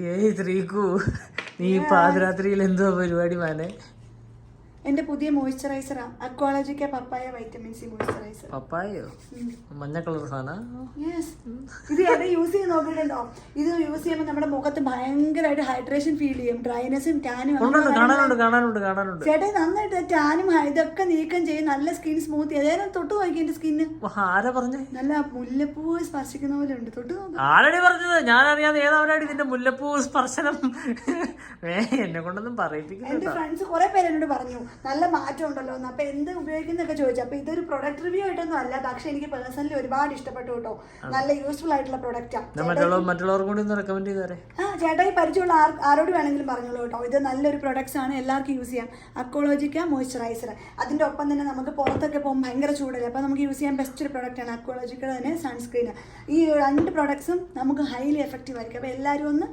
ഏയ് ശ്രീകു, നീ പാതിരാത്രിയിൽ എന്തോ പരിപാടി മാനെ? എന്റെ പുതിയ മോയ്സ്ചറൈസറാ, അക്വാളജിക്ക പപ്പായ വൈറ്റമിൻ സി മോയ്സ്ചറൈസർ. പപ്പായോ? മഞ്ഞ കളർ സാധന. ഇത് എവിടെ യൂസ് ചെയ്ത് നോക്കിയിട്ടുണ്ടോ? ഇത് യൂസ് ചെയ്യുമ്പോൾ നമ്മുടെ മുഖത്ത് ഭയങ്കരമായിട്ട് ഹൈഡ്രേഷൻ ഫീൽ ചെയ്യും, ഡ്രൈനെസ്സും ടാനും. കാണാനുണ്ട്. ചേട്ടാ നന്നായിട്ട് ടാനും ഇതൊക്കെ നീക്കം ചെയ്യും, നല്ല സ്കിൻ സ്മൂത്ത്. ഏതായാലും തൊട്ട് നോക്കി എന്റെ സ്കിന്ന്. ആരാ പറഞ്ഞേ? നല്ല മുല്ലപ്പൂ സ്പർശിക്കുന്ന പോലെ ഉണ്ട്. തൊട്ട് നോക്കാം. ആരടി പറഞ്ഞത്? ഞാൻ അറിയാതെ ഏതാവരാടി ഇതിന്റെ മുല്ലപ്പൂ സ്പർശനം? എന്നെ കൊണ്ടൊന്നും പറയിപ്പിക്കുന്നു. എന്റെ ഫ്രണ്ട്സ് കുറെ പേര് എന്നോട് പറഞ്ഞു നല്ല മാറ്റം ഉണ്ടല്ലോ എന്ന്. അപ്പൊ എന്ത് ഉപയോഗിക്കുന്നൊക്കെ ചോദിച്ചു. അപ്പൊ ഇതൊരു പ്രൊഡക്റ്റ് റിവ്യൂ ആയിട്ടൊന്നും അല്ല, പക്ഷെ എനിക്ക് പേഴ്സണലി ഒരുപാട് ഇഷ്ടപ്പെട്ടു കേട്ടോ. നല്ല യൂസ്ഫുൾ ആയിട്ടുള്ള പ്രൊഡക്റ്റാണ്. മറ്റുള്ളവർക്ക് കൂടി ഒന്ന് റെക്കമെൻഡ് ചെയ്തേ. ചേട്ടാ ഈ പരിചയമുള്ള ആരോട് വേണമെങ്കിലും പറഞ്ഞോളൂ കേട്ടോ. ഇത് നല്ലൊരു പ്രൊഡക്ട്സ് ആണ്, എല്ലാവർക്കും യൂസ് ചെയ്യാം. അക്വാളജിക്ക മോയ്സ്ചറൈസർ. അതിന്റെ ഒപ്പം തന്നെ നമുക്ക് പുറത്തൊക്കെ പോകുമ്പോൾ ഭയങ്കര ചൂടല്ലേ, അപ്പൊ നമുക്ക് യൂസ് ചെയ്യാൻ ബെസ്റ്റ് ഒരു പ്രൊഡക്റ്റ് ആണ് അക്വാളജിക്കയുടെ തന്നെ സൺസ്ക്രീൻ. ഈ 2 പ്രൊഡക്ട്സും നമുക്ക് ഹൈലി എഫക്റ്റീവ് ആയിരിക്കും. അപ്പൊ എല്ലാവരും ഒന്ന്